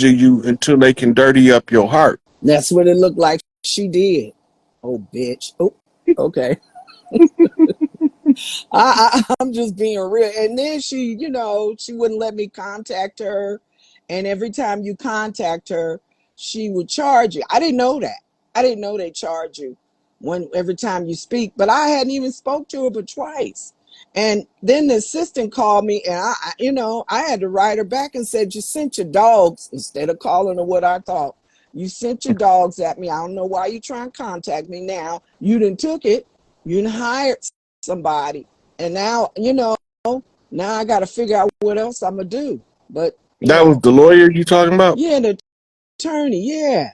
you until they can dirty up your heart. That's what it looked like she did. Oh, bitch. Oh, okay. I'm just being real. And then she, she wouldn't let me contact her. And every time you contact her, she would charge you. I didn't know that. I didn't know they charge you every time you speak. But I hadn't even spoke to her but twice. And then the assistant called me, and I had to write her back and said, you sent your dogs, instead of calling her what I thought. You sent your dogs at me. I don't know why you trying to contact me now. You done took it. You done hired somebody. And now, now I got to figure out what else I'm going to do. But that was the lawyer you talking about? Yeah, the attorney. Yeah.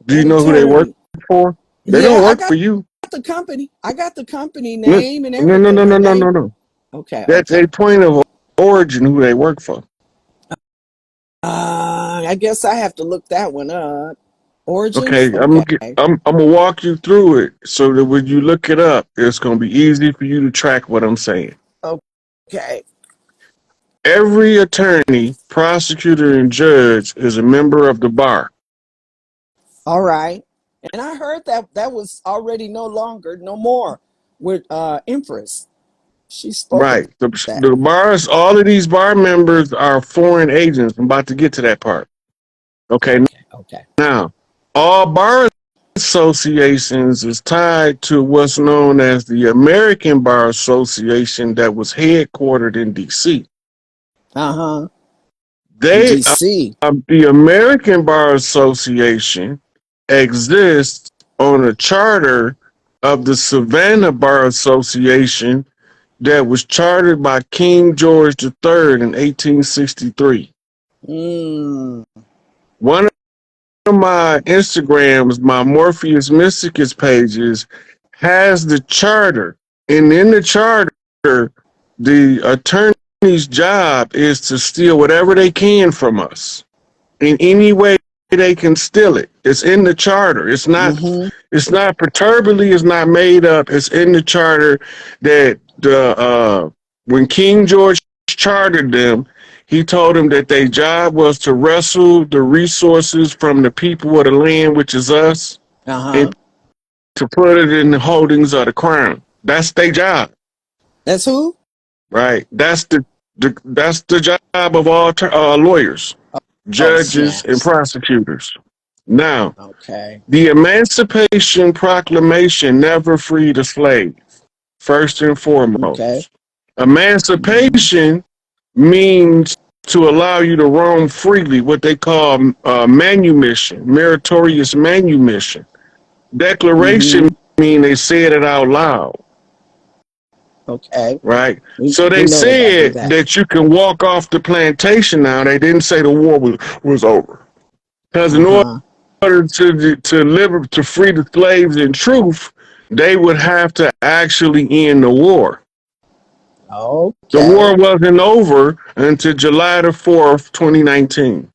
Do you know who they work for? They don't I work got for you. the company. I got the company No, name and no, no, no, everything. no, The no, name. no, no. Okay. That's a point of origin who they work for. I guess I have to look that one up. Okay, Origins? Okay. I'm gonna walk you through it so that when you look it up, it's gonna be easy for you to track what I'm saying. Okay. Every attorney, prosecutor, and judge is a member of the bar. All right. And I heard that was already no more with Empress. She spoke Right. about that. The bars, all of these bar members are foreign agents. I'm about to get to that part. Okay. Okay. Now, all bar associations is tied to what's known as the American Bar Association that was headquartered in DC. Uh-huh. They DC. the American Bar Association exists on a charter of the Savannah Bar Association that was chartered by King George III in 1863. One of my Instagrams, my Morpheus Mysticus pages, has the charter. And in the charter, the attorney's job is to steal whatever they can from us in any way they can steal it. It's in the charter. It's not perturbedly, it's not made up. It's in the charter that when King George chartered them, he told them that their job was to wrestle the resources from the people of the land, which is us, and to put it in the holdings of the crown. That's their job. That's who? Right. That's the job of all lawyers, judges, and prosecutors. Now, the Emancipation Proclamation never freed a slave, first and foremost. Emancipation means to allow you to roam freely, what they call manumission, meritorious manumission. Declaration mean they said it out loud. Okay. Right. So they said that you can walk off the plantation now. They didn't say the war was over. Because in order to free the slaves in truth, they would have to actually end the war. The war wasn't over until July the 4th, 2019.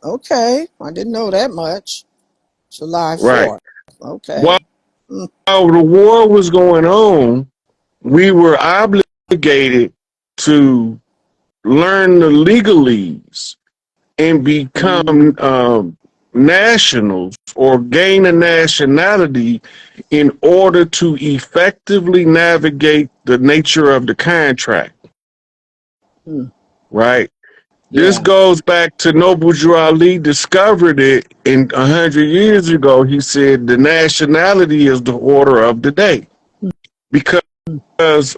Okay. I didn't know that much. July 4th. Right. Okay. While the war was going on, we were obligated to learn the legalese and become nationals or gain a nationality in order to effectively navigate the nature of the contract. Right? This goes back to Noble Drew Ali discovered it in 100 years ago. He said the nationality is the order of the day. Because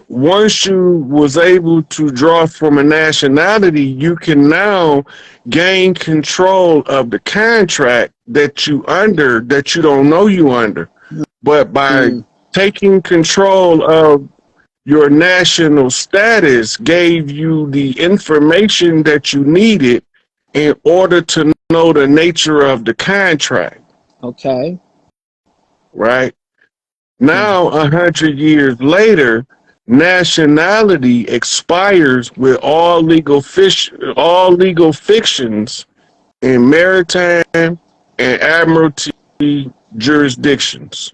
once you was able to draw from a nationality, you can now gain control of the contract that you don't know you under. But by taking control of your national status gave you the information that you needed in order to know the nature of the contract. Okay. Right? Now, 100 years later, nationality expires with all legal fictions in maritime and admiralty jurisdictions.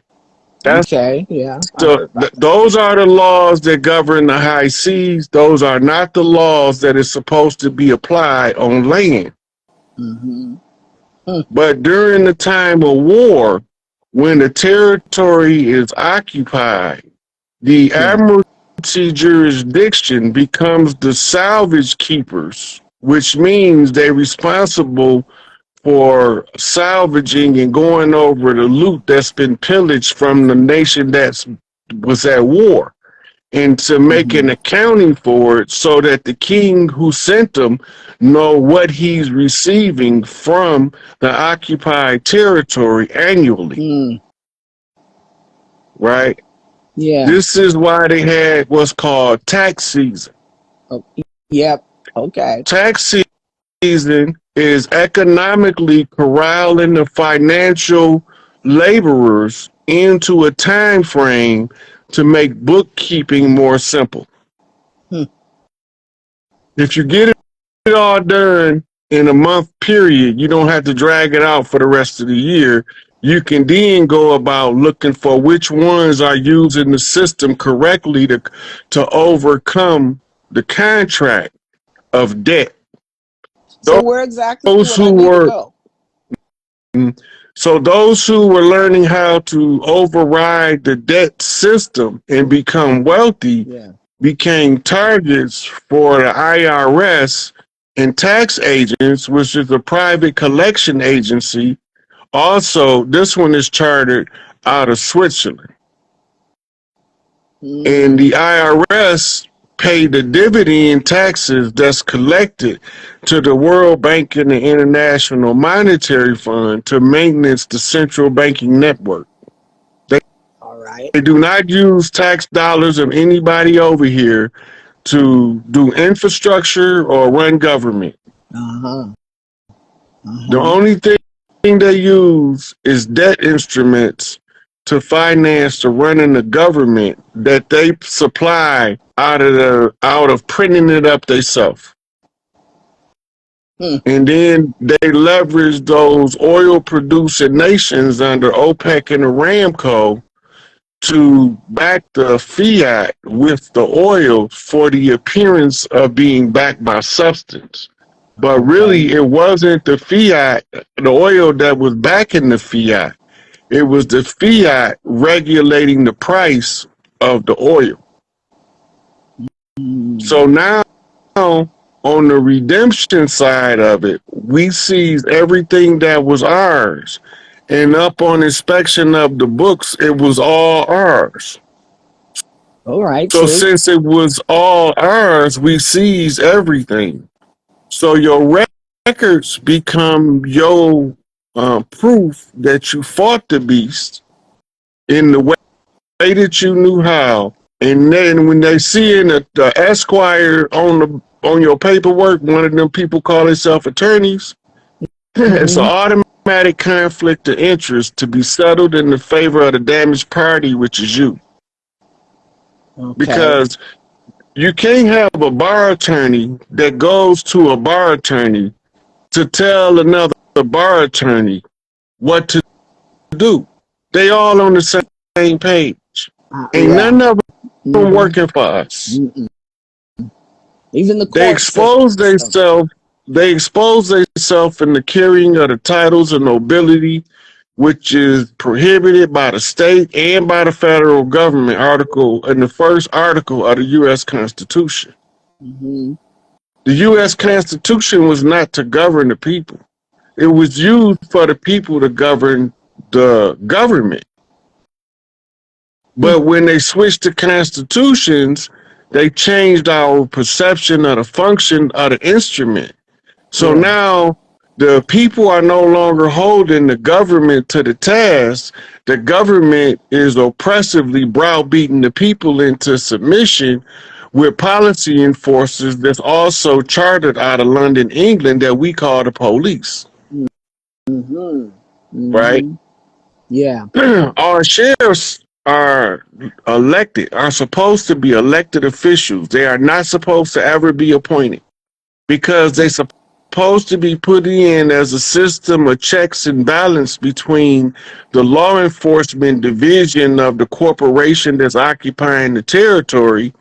That's so those are the laws that govern the high seas. Those are not the laws that is supposed to be applied on land. Mm-hmm. Mm, But during the time of war, when the territory is occupied, the yeah. Admiralty jurisdiction becomes the salvage keepers, which means they're responsible for salvaging and going over the loot that's been pillaged from the nation that was at war, and to make an Mm-hmm. accounting for it so that the king who sent them know what he's receiving from the occupied territory annually, Mm, right? yeah. This is why they had what's called tax season. Oh, yep. Okay. Tax season is economically corralling the financial laborers into a time frame to make bookkeeping more simple. Hmm. If you get it all done in a month period, you don't have to drag it out for the rest of the year. You can then go about looking for which ones are using the system correctly to overcome the contract of debt. So where exactly Those would I who need to were go? those who were learning how to override the debt system and become wealthy Yeah. became targets for the IRS and tax agents, which is a private collection agency. Also, this one is chartered out of Switzerland. And Mm, the IRS pay the dividend taxes that's collected to the World Bank and the International Monetary Fund to maintenance the central banking network. They, all right. they do not use tax dollars of anybody over here to do infrastructure or run government. Uh-huh. The Uh-huh. only thing they use is debt instruments to finance the running the government that they supply out of printing it up themselves. Hmm. And then they leverage those oil producing nations under OPEC and Aramco to back the fiat with the oil for the appearance of being backed by substance. But Okay. really, it wasn't the fiat, the oil that was backing the fiat. It was the fiat regulating the price of the oil. Mm. So now, on the redemption side of it, we seized everything that was ours. And up on inspection of the books, it was all ours. All right, So see? since it was all ours, we seized everything. So your records become your proof that you fought the beast in the way that you knew how. And then when they see in the Esquire on your paperwork, one of them people call themselves attorneys, it's an Mm-hmm. automatic conflict of interest to be settled in the favor of the damaged party, which is you. Okay. Because you can't have a bar attorney that goes to a bar attorney to tell another bar attorney what to do. They all on the same page. Ain't Yeah. none of them Mm-hmm. working for us. Mm-mm. Even the They court expose system. themselves. They expose themselves in the carrying of the titles of nobility, which is prohibited by the state and by the federal government. Article in the first article of the U.S. Constitution. Mm-hmm. The U.S. Constitution was not to govern the people. It was used for the people to govern the government. Hmm. But when they switched to constitutions, they changed our perception of the function of the instrument. So Yeah. now the people are no longer holding the government to the task. The government is oppressively browbeating the people into submission with policy enforcers that's also chartered out of London, England, that we call the police, Mm-hmm. right? Mm-hmm. Yeah. Our sheriffs are are supposed to be elected officials. They are not supposed to ever be appointed because they're supposed to be put in as a system of checks and balance between the law enforcement division of the corporation that's occupying the territory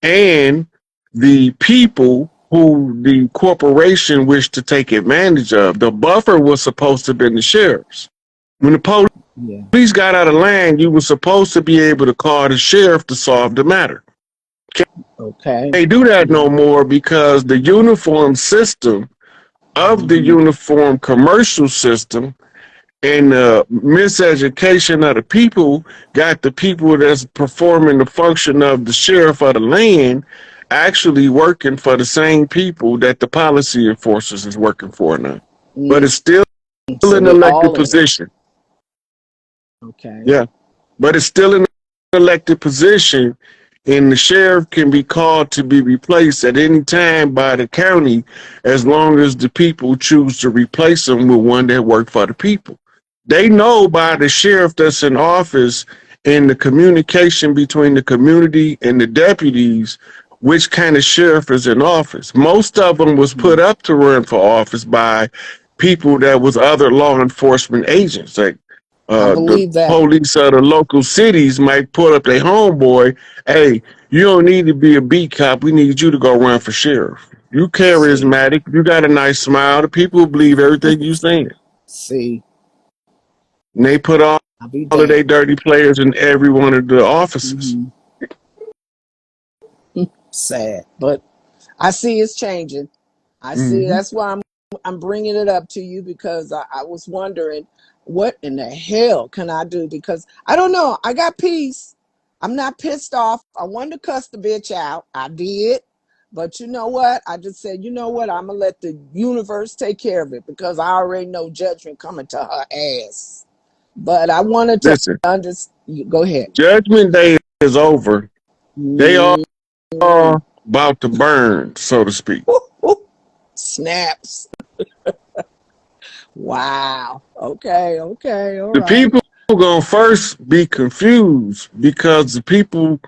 and the people who the corporation wished to take advantage of. The buffer was supposed to have been the sheriffs. When the Yeah. police got out of line, you were supposed to be able to call the sheriff to solve the matter. Okay. They do that no more because the uniform system of the uniform commercial system and the miseducation of the people got the people that's performing the function of the sheriff of the land actually working for the same people that the policy enforcers is working for now. But it's still So an they elected all in it. position. Okay. Yeah. But it's still an elected position, and the sheriff can be called to be replaced at any time by the county as long as the people choose to replace them with one that worked for the people. They know by the sheriff that's in office and the communication between the community and the deputies which kind of sheriff is in office. Most of them was put up to run for office by people that was other law enforcement agents. Like I the believe that. police of the local cities might pull up their homeboy. Hey, you don't need to be a beat cop. We need you to go run for sheriff. You See. charismatic. You got a nice smile. The people believe everything you saying. See. And they put I'll be all of damned. their dirty players in every one of the offices. Sad, but I see it's changing. I see. Mm-hmm. That's why I'm bringing it up to you because I was wondering what in the hell can I do, because I don't know. I got peace. I'm not pissed off. I wanted to cuss the bitch out. I did. But you know what? I just said, you know what? I'm going to let the universe take care of it because I already know judgment coming to her ass. But I wanted to Listen, understand. Go ahead. Judgment Day is over. They are Mm. about to burn, so to speak. Snaps. Wow. Okay. Okay. All The right. people gonna first be confused because the people,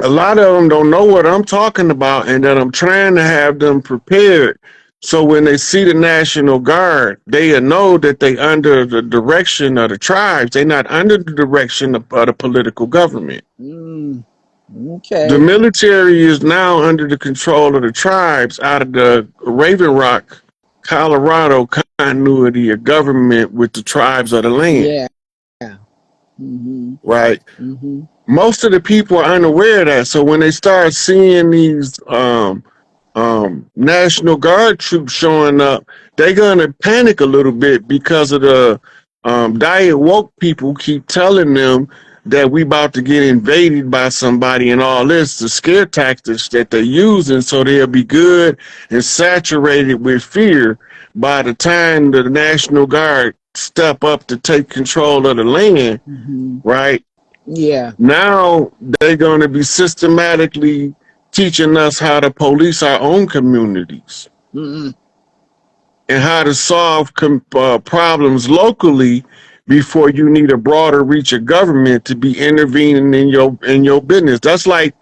a lot of them don't know what I'm talking about, and that I'm trying to have them prepared. So when they see the National Guard, they know that they under the direction of the tribes. They're not under the direction of the political government. Mm. The Okay. military is now under the control of the tribes out of the Raven Rock, Colorado continuity of government with the tribes of the land, Yeah. Mm-hmm. right? Mm-hmm. Most of the people are unaware of that. So when they start seeing these National Guard troops showing up, they're gonna panic a little bit because of the diet woke people keep telling them that we about to get invaded by somebody and all this, the scare tactics that they're using, so they'll be good and saturated with fear by the time the National Guard step up to take control of the land, Mm-hmm. right? Yeah. Now they're going to be systematically teaching us how to police our own communities Mm-hmm. and how to solve problems locally before you need a broader reach of government to be intervening in your business. That's like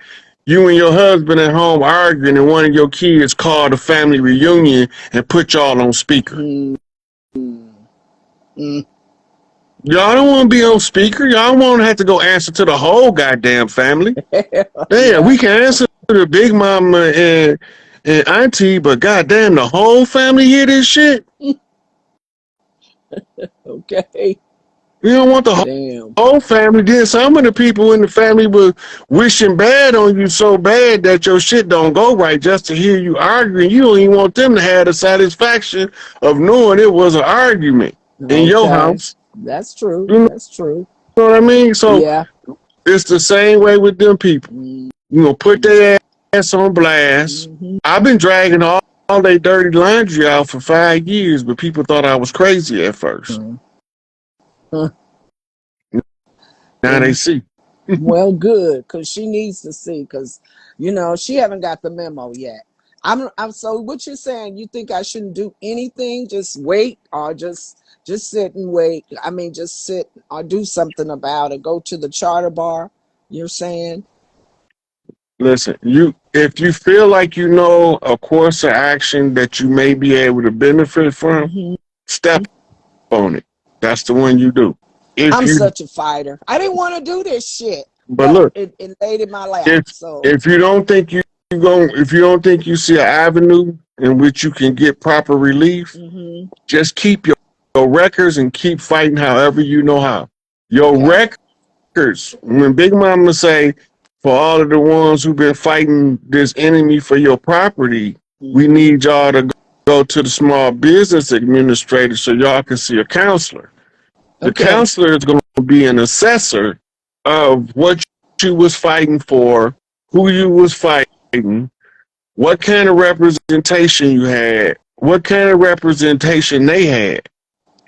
you and your husband at home arguing and one of your kids called a family reunion and put y'all on speaker. Mm-hmm. Y'all don't want to be on speaker. Y'all won't have to go answer to the whole goddamn family. Yeah, Yeah. we can answer to big mama and auntie, but goddamn, the whole family hear this shit. Okay. You don't want the Damn. whole family. Then some of the people in the family were wishing bad on you so bad that your shit don't go right just to hear you arguing. You don't even want them to have the satisfaction of knowing it was an argument in your Okay. house. That's true. You That's true. know what I mean? So Yeah. it's the same way with them people. You know, put their ass on blast. Mm-hmm. I've been dragging all their dirty laundry out for 5 years, but people thought I was crazy at first. Now they And see. well, good, because she needs to see, because she haven't got the memo yet. I'm so what you're saying, you think I shouldn't do anything, just wait, or just sit and wait? I mean, just sit or do something about it, go to the charter bar, you're saying? Listen, if you feel like you know a course of action that you may be able to benefit from, Hmm. step on it. That's the one you do. If I'm you such a fighter. I didn't want to do this shit, but but look, it laid in my lap. if So if you don't think if you don't think you see an avenue in which you can get proper relief, Mm-hmm. just keep your records and keep fighting however you know how. Your Okay. records, when Big Mama say, for all of the ones who've been fighting this enemy for your property, we Mm-hmm. need y'all to go to the small business administrator so y'all can see a counselor. The Okay. counselor is going to be an assessor of what you was fighting for, who you was fighting, what kind of representation you had, what kind of representation they had,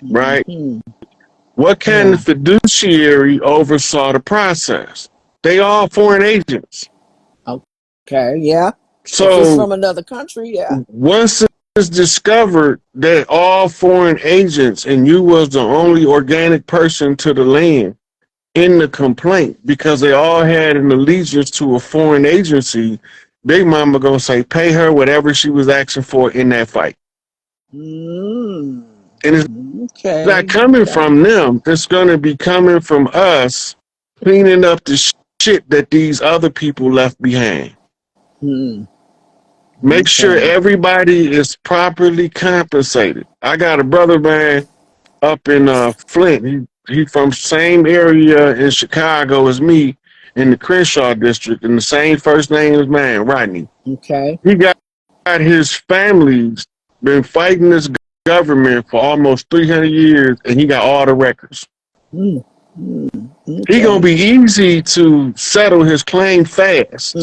right? Mm-hmm. What kind of Yeah. fiduciary oversaw the process? They all foreign agents. Okay. Yeah. If it's So from another country, yeah. once it's discovered that all foreign agents and you was the only organic person to the land in the complaint because they all had an allegiance to a foreign agency, Big Mama gonna say pay her whatever she was asking for in that fight. Mm. And it's not Okay. coming Okay. from them. It's gonna be coming from us cleaning up the shit that these other people left behind. Mm. Make sure Okay. everybody is properly compensated. I got a brother man up in Flint. He from same area in Chicago as me in the Crenshaw district, and the same first name as mine, Rodney. Okay. He got his family's been fighting this government for almost 300 years, and he got all the records. Mm. Mm. He gonna Okay. be easy to settle his claim fast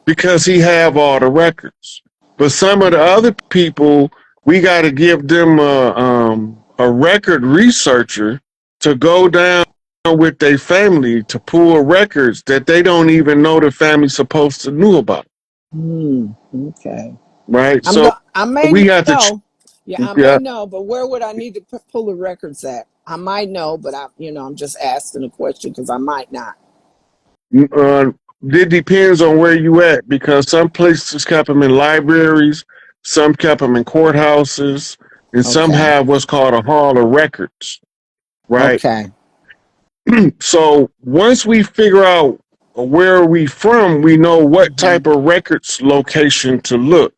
because he have all the records. But some of the other people, we got to give them a record researcher to go down with their family to pull records that they don't even know the family's supposed to know about. Mm. Okay. Right? I'm So go. I may we have to, know. Yeah, I may yeah, know, but where would I need to pull the records at? I might know, but I'm just asking a question because I might not. uh, it depends on where you at because some places kept them in libraries, some kept them in courthouses, and some Okay. have what's called a hall of records. Right? Okay. So once we figure out where we from, we know what Hmm. type of records location to look.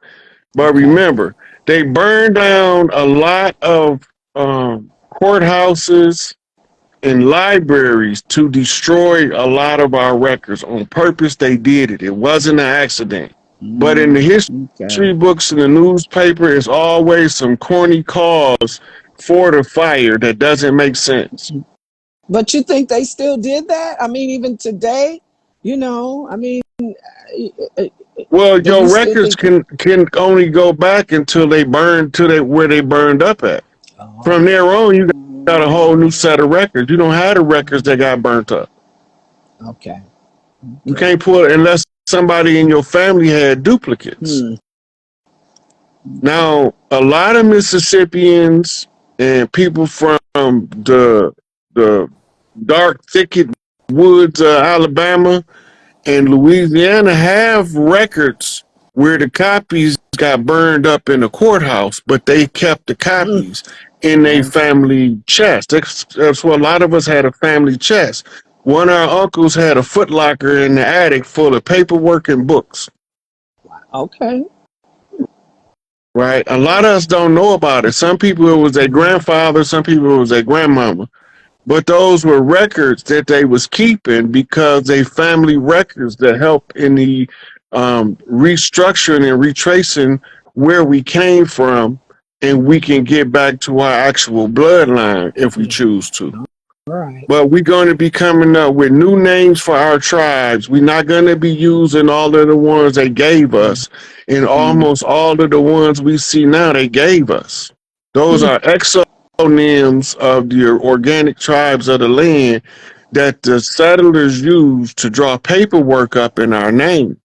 But Okay. remember, they burned down a lot of courthouses and libraries to destroy a lot of our records on purpose. They did it. It wasn't an accident. But in the Okay. history books and the newspaper, it's always some corny cause for the fire that doesn't make sense. But you think they still did that? I mean, even today, I mean, Well, do you your still records think? can only go back until they burn to where they burned up at. From Oh, there on, you got a whole new set of records. You don't have the records that got burnt up. okay. You Okay. can't pull it unless somebody in your family had duplicates. Hmm. Okay. Now, a lot of Mississippians and people from the dark thicket woods of Alabama and Louisiana have records where the copies got burned up in the courthouse, but they kept the Hmm. copies in a Oh, family chest. That's what a lot of us had a family chest. One of our uncles had a footlocker in the attic full of paperwork and books. okay. Right? A lot of us don't know about it. Some people it was their Hmm. grandfather, some people it was their grandmama. But those were records that they was keeping because they family records that help in the restructuring and retracing where we came from, and we can get back to our actual bloodline if we Yeah. choose to. All right. But we're going to be coming up with new names for our tribes. We're not going to be using all of the ones they gave us, and Hmm. almost all of the ones we see now they gave us. Those Hmm. are exonyms of the organic tribes of the land that the settlers used to draw paperwork up in our name.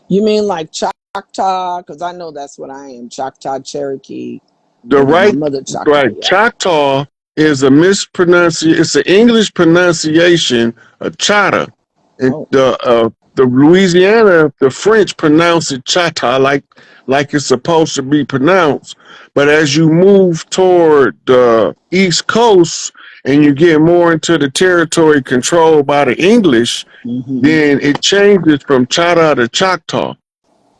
You mean like Choctaw? Because I know that's what I am. Choctaw, Cherokee. The My right, mother Choctaw. right, Yeah. Choctaw is a mispronunciation. It's an English pronunciation of Chata. And Oh. the Louisiana, the French pronounce it Chata like it's supposed to be pronounced. But as you move toward the East Coast, and you get more into the territory controlled by the English, Mm-hmm. then it changes from Chata to Choctaw.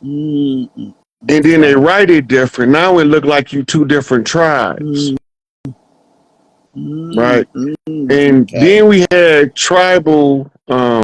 Mm-hmm. And then they Okay. write it different. Now it look like you two different tribes, right? Mm-hmm. And Okay. then we had tribal